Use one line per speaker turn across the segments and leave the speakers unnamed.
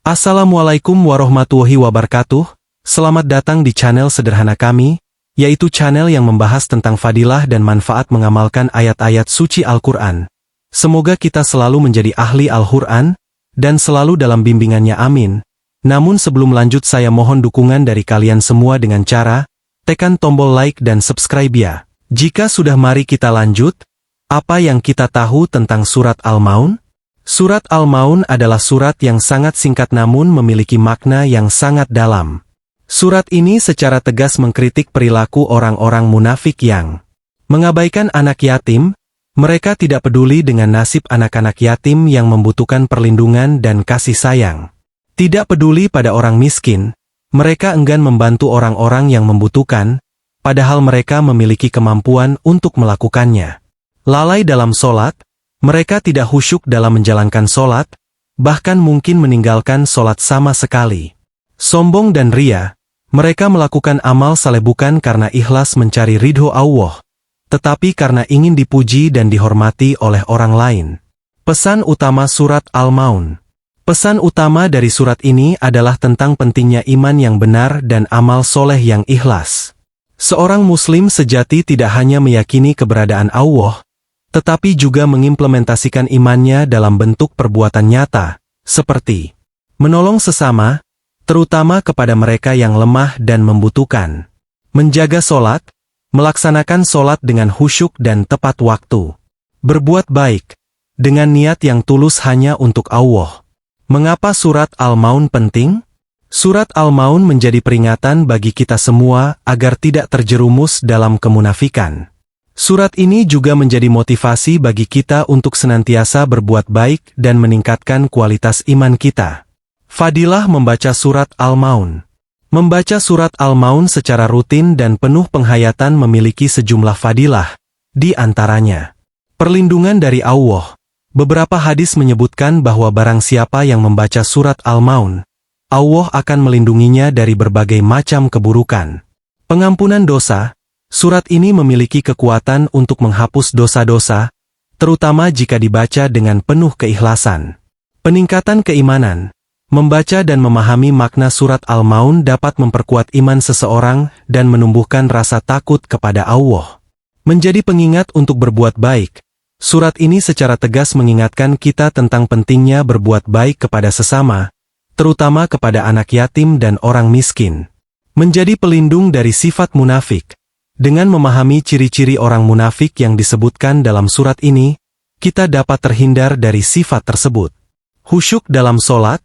Assalamualaikum warahmatullahi wabarakatuh. Selamat datang di channel sederhana kami, yaitu channel yang membahas tentang fadilah dan manfaat mengamalkan ayat-ayat suci Al-Quran. Semoga kita selalu menjadi ahli Al-Quran, dan selalu dalam bimbingannya, amin. Namun sebelum lanjut, saya mohon dukungan dari kalian semua dengan cara tekan tombol like dan subscribe ya. Jika sudah, mari kita lanjut. Apa yang kita tahu tentang surat Al-Maun? Surat Al-Maun adalah surat yang sangat singkat namun memiliki makna yang sangat dalam. Surat ini secara tegas mengkritik perilaku orang-orang munafik yang mengabaikan anak yatim. Mereka tidak peduli dengan nasib anak-anak yatim yang membutuhkan perlindungan dan kasih sayang. Tidak peduli pada orang miskin, mereka enggan membantu orang-orang yang membutuhkan, padahal mereka memiliki kemampuan untuk melakukannya. Lalai dalam sholat, mereka tidak khusyuk dalam menjalankan sholat, bahkan mungkin meninggalkan sholat sama sekali. Sombong dan ria, mereka melakukan amal saleh bukan karena ikhlas mencari ridho Allah, tetapi karena ingin dipuji dan dihormati oleh orang lain. Pesan utama surat Al-Maun. Pesan utama dari surat ini adalah tentang pentingnya iman yang benar dan amal soleh yang ikhlas. Seorang muslim sejati tidak hanya meyakini keberadaan Allah, tetapi juga mengimplementasikan imannya dalam bentuk perbuatan nyata, seperti menolong sesama, terutama kepada mereka yang lemah dan membutuhkan, menjaga sholat, melaksanakan sholat dengan khusyuk dan tepat waktu, berbuat baik, dengan niat yang tulus hanya untuk Allah. Mengapa surat Al-Maun penting? Surat Al-Maun menjadi peringatan bagi kita semua agar tidak terjerumus dalam kemunafikan. Surat ini juga menjadi motivasi bagi kita untuk senantiasa berbuat baik dan meningkatkan kualitas iman kita. Fadilah membaca surat Al-Maun. Membaca surat Al-Maun secara rutin dan penuh penghayatan memiliki sejumlah fadilah, di antaranya perlindungan dari Allah. Beberapa hadis menyebutkan bahwa barang siapa yang membaca surat Al-Maun, Allah akan melindunginya dari berbagai macam keburukan. Pengampunan dosa. Surat ini memiliki kekuatan untuk menghapus dosa-dosa, terutama jika dibaca dengan penuh keikhlasan. Peningkatan keimanan. Membaca dan memahami makna surat Al-Maun dapat memperkuat iman seseorang dan menumbuhkan rasa takut kepada Allah. Menjadi pengingat untuk berbuat baik. Surat ini secara tegas mengingatkan kita tentang pentingnya berbuat baik kepada sesama, terutama kepada anak yatim dan orang miskin. Menjadi pelindung dari sifat munafik. Dengan memahami ciri-ciri orang munafik yang disebutkan dalam surat ini, kita dapat terhindar dari sifat tersebut. Khusyuk dalam sholat.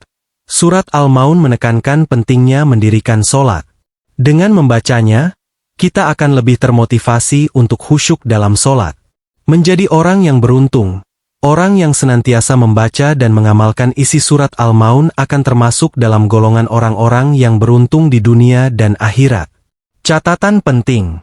Surat Al-Maun menekankan pentingnya mendirikan sholat. Dengan membacanya, kita akan lebih termotivasi untuk khusyuk dalam sholat. Menjadi orang yang beruntung. Orang yang senantiasa membaca dan mengamalkan isi surat Al-Maun akan termasuk dalam golongan orang-orang yang beruntung di dunia dan akhirat. Catatan penting.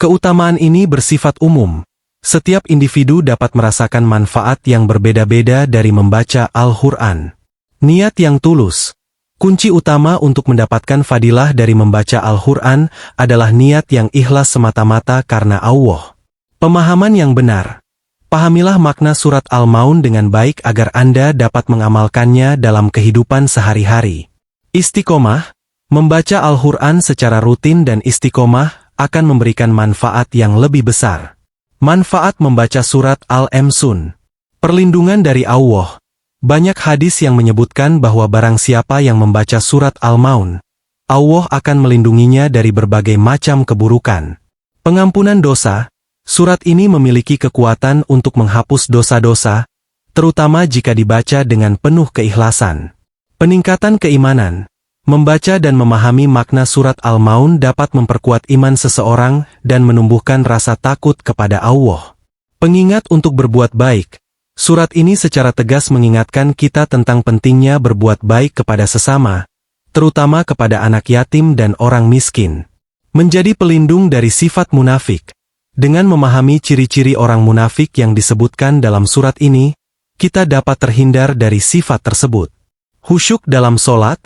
Keutamaan ini bersifat umum. Setiap individu dapat merasakan manfaat yang berbeda-beda dari membaca Al-Quran. Niat yang tulus. Kunci utama untuk mendapatkan fadilah dari membaca Al-Quran adalah niat yang ikhlas semata-mata karena Allah. Pemahaman yang benar. Pahamilah makna surat Al-Maun dengan baik agar Anda dapat mengamalkannya dalam kehidupan sehari-hari. Istiqomah. Membaca Al-Quran secara rutin dan istiqomah akan memberikan manfaat yang lebih besar. Manfaat membaca surat Al-Maun. Perlindungan dari Allah. Banyak hadis yang menyebutkan bahwa barang siapa yang membaca surat Al-Maun, Allah akan melindunginya dari berbagai macam keburukan. Pengampunan dosa. Surat ini memiliki kekuatan untuk menghapus dosa-dosa, terutama jika dibaca dengan penuh keikhlasan. Peningkatan keimanan. Membaca dan memahami makna surat Al-Maun dapat memperkuat iman seseorang dan menumbuhkan rasa takut kepada Allah. Pengingat untuk berbuat baik. Surat ini secara tegas mengingatkan kita tentang pentingnya berbuat baik kepada sesama, terutama kepada anak yatim dan orang miskin. Menjadi pelindung dari sifat munafik. Dengan memahami ciri-ciri orang munafik yang disebutkan dalam surat ini, kita dapat terhindar dari sifat tersebut. Khusyuk dalam sholat.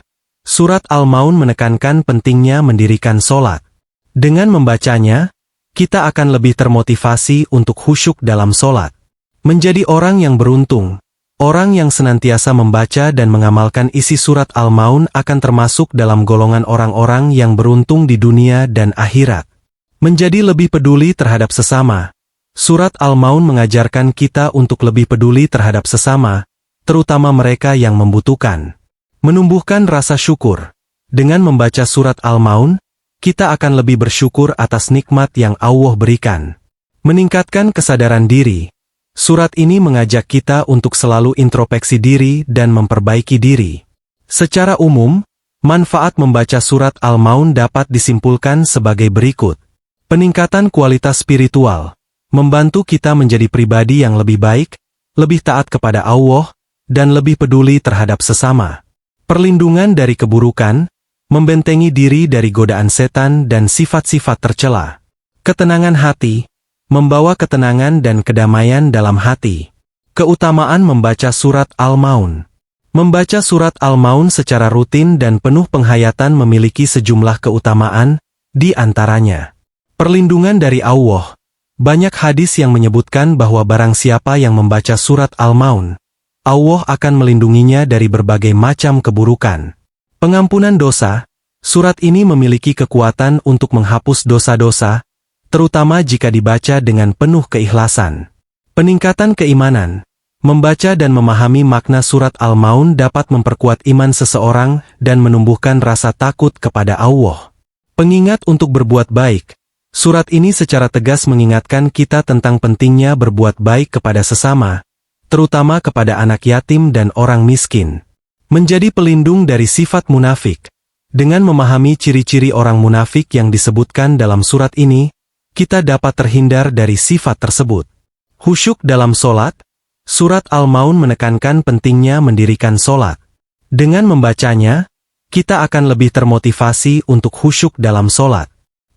Surat Al-Maun menekankan pentingnya mendirikan sholat. Dengan membacanya, kita akan lebih termotivasi untuk khusyuk dalam sholat. Menjadi orang yang beruntung. Orang yang senantiasa membaca dan mengamalkan isi surat Al-Maun akan termasuk dalam golongan orang-orang yang beruntung di dunia dan akhirat. Menjadi lebih peduli terhadap sesama. Surat Al-Maun mengajarkan kita untuk lebih peduli terhadap sesama, terutama mereka yang membutuhkan. Menumbuhkan rasa syukur. Dengan membaca surat Al-Maun, kita akan lebih bersyukur atas nikmat yang Allah berikan. Meningkatkan kesadaran diri. Surat ini mengajak kita untuk selalu introspeksi diri dan memperbaiki diri. Secara umum, manfaat membaca surat Al-Maun dapat disimpulkan sebagai berikut. Peningkatan kualitas spiritual. Membantu kita menjadi pribadi yang lebih baik, lebih taat kepada Allah, dan lebih peduli terhadap sesama. Perlindungan dari keburukan, membentengi diri dari godaan setan dan sifat-sifat tercela. Ketenangan hati, membawa ketenangan dan kedamaian dalam hati. Keutamaan membaca surat Al-Maun. Membaca surat Al-Maun secara rutin dan penuh penghayatan memiliki sejumlah keutamaan, di antaranya. Perlindungan dari Allah. Banyak hadis yang menyebutkan bahwa barang siapa yang membaca surat Al-Maun, Allah akan melindunginya dari berbagai macam keburukan. Pengampunan dosa. Surat ini memiliki kekuatan untuk menghapus dosa-dosa, terutama jika dibaca dengan penuh keikhlasan. Peningkatan keimanan. Membaca dan memahami makna surat Al-Maun dapat memperkuat iman seseorang dan menumbuhkan rasa takut kepada Allah. Pengingat untuk berbuat baik. Surat ini secara tegas mengingatkan kita tentang pentingnya berbuat baik kepada sesama, terutama kepada anak yatim dan orang miskin. Menjadi pelindung dari sifat munafik. Dengan memahami ciri-ciri orang munafik yang disebutkan dalam surat ini, kita dapat terhindar dari sifat tersebut. Khusyuk dalam solat. Surat Al-Maun menekankan pentingnya mendirikan solat. Dengan membacanya, kita akan lebih termotivasi untuk khusyuk dalam solat.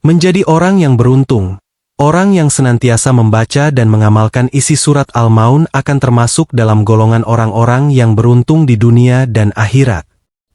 Menjadi orang yang beruntung. Orang yang senantiasa membaca dan mengamalkan isi surat Al-Maun akan termasuk dalam golongan orang-orang yang beruntung di dunia dan akhirat.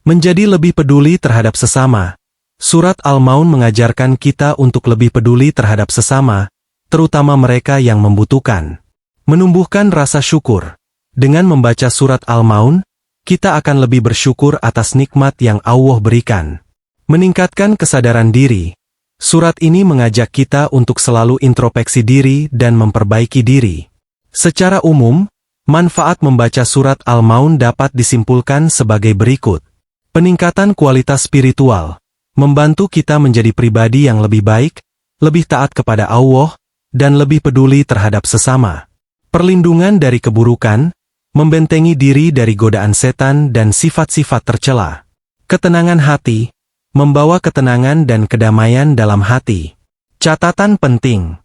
Menjadi lebih peduli terhadap sesama. Surat Al-Maun mengajarkan kita untuk lebih peduli terhadap sesama, terutama mereka yang membutuhkan. Menumbuhkan rasa syukur. Dengan membaca surat Al-Maun, kita akan lebih bersyukur atas nikmat yang Allah berikan. Meningkatkan kesadaran diri. Surat ini mengajak kita untuk selalu introspeksi diri dan memperbaiki diri. Secara umum, manfaat membaca surat Al-Maun dapat disimpulkan sebagai berikut. Peningkatan kualitas spiritual. Membantu kita menjadi pribadi yang lebih baik, lebih taat kepada Allah, dan lebih peduli terhadap sesama. Perlindungan dari keburukan, membentengi diri dari godaan setan dan sifat-sifat tercela. Ketenangan hati, membawa ketenangan dan kedamaian dalam hati. Catatan penting.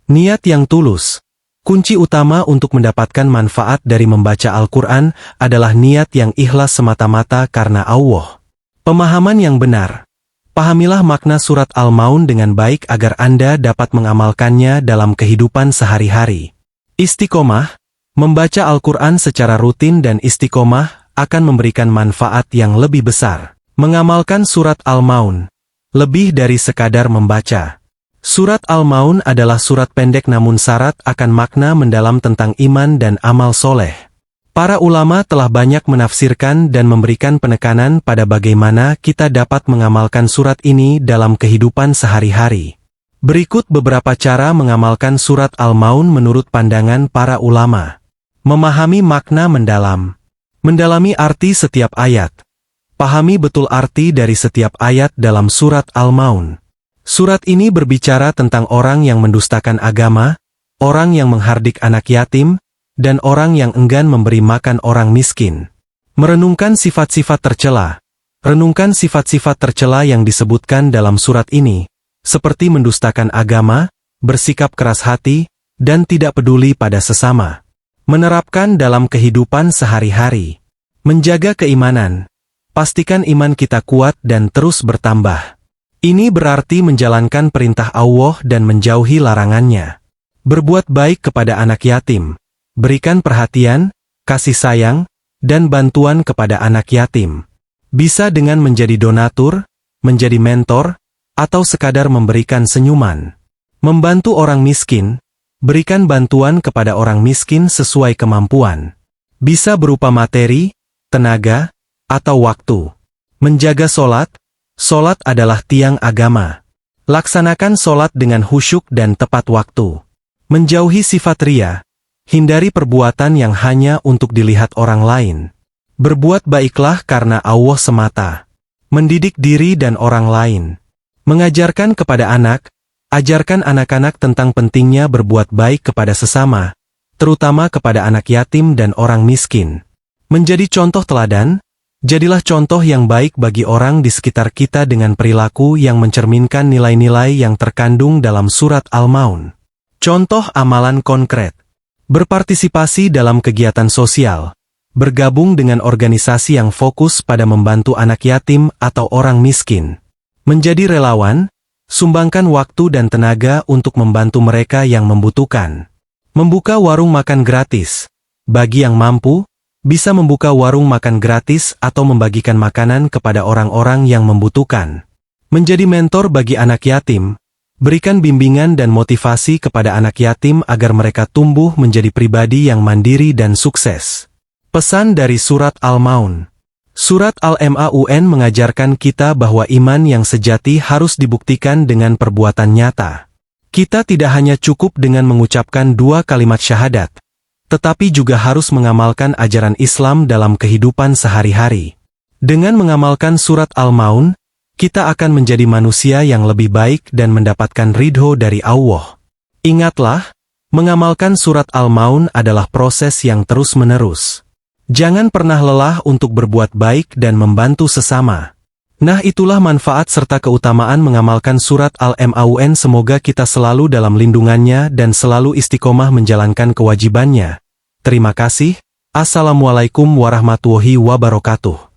Niat yang tulus. Kunci utama untuk mendapatkan manfaat dari membaca Al-Quran adalah niat yang ikhlas semata-mata karena Allah. Pemahaman yang benar. Pahamilah makna surat Al-Maun dengan baik agar Anda dapat mengamalkannya dalam kehidupan sehari-hari. Istiqomah. Membaca Al-Quran secara rutin dan istiqomah akan memberikan manfaat yang lebih besar. Mengamalkan surat Al-Maun. Lebih dari sekadar membaca. Surat Al-Maun adalah surat pendek namun syarat akan makna mendalam tentang iman dan amal soleh. Para ulama telah banyak menafsirkan dan memberikan penekanan pada bagaimana kita dapat mengamalkan surat ini dalam kehidupan sehari-hari. Berikut beberapa cara mengamalkan surat Al-Maun menurut pandangan para ulama. Memahami makna mendalam. Mendalami arti setiap ayat. Pahami betul arti dari setiap ayat dalam surat Al-Maun. Surat ini berbicara tentang orang yang mendustakan agama, orang yang menghardik anak yatim, dan orang yang enggan memberi makan orang miskin. Merenungkan sifat-sifat tercela. Renungkan sifat-sifat tercela yang disebutkan dalam surat ini, seperti mendustakan agama, bersikap keras hati, dan tidak peduli pada sesama. Menerapkan dalam kehidupan sehari-hari. Menjaga keimanan. Pastikan iman kita kuat dan terus bertambah. Ini berarti menjalankan perintah Allah dan menjauhi larangannya. Berbuat baik kepada anak yatim. Berikan perhatian, kasih sayang, dan bantuan kepada anak yatim. Bisa dengan menjadi donatur, menjadi mentor, atau sekadar memberikan senyuman. Membantu orang miskin. Berikan bantuan kepada orang miskin sesuai kemampuan. Bisa berupa materi, tenaga, atau waktu. Menjaga solat. Solat adalah tiang agama. Laksanakan solat dengan khusyuk dan tepat waktu. Menjauhi sifat ria. Hindari perbuatan yang hanya untuk dilihat orang lain. Berbuat baiklah karena Allah semata. Mendidik diri dan orang lain. Mengajarkan kepada anak. Ajarkan anak-anak tentang pentingnya berbuat baik kepada sesama, terutama kepada anak yatim dan orang miskin. Menjadi contoh teladan. Jadilah contoh yang baik bagi orang di sekitar kita dengan perilaku yang mencerminkan nilai-nilai yang terkandung dalam surat Al-Maun. Contoh amalan konkret. Berpartisipasi dalam kegiatan sosial. Bergabung dengan organisasi yang fokus pada membantu anak yatim atau orang miskin. Menjadi relawan. Sumbangkan waktu dan tenaga untuk membantu mereka yang membutuhkan. Membuka warung makan gratis. Bagi yang mampu, bisa membuka warung makan gratis atau membagikan makanan kepada orang-orang yang membutuhkan. Menjadi mentor bagi anak yatim. Berikan bimbingan dan motivasi kepada anak yatim agar mereka tumbuh menjadi pribadi yang mandiri dan sukses. Pesan dari Surat Al-Maun. Surat Al-Maun mengajarkan kita bahwa iman yang sejati harus dibuktikan dengan perbuatan nyata. Kita tidak hanya cukup dengan mengucapkan 2 kalimat syahadat, tetapi juga harus mengamalkan ajaran Islam dalam kehidupan sehari-hari. Dengan mengamalkan surat Al-Maun, kita akan menjadi manusia yang lebih baik dan mendapatkan ridho dari Allah. Ingatlah, mengamalkan surat Al-Maun adalah proses yang terus-menerus. Jangan pernah lelah untuk berbuat baik dan membantu sesama. Nah, itulah manfaat serta keutamaan mengamalkan surat Al-Maun. Semoga kita selalu dalam lindungannya dan selalu istiqomah menjalankan kewajibannya. Terima kasih. Assalamualaikum warahmatullahi wabarakatuh.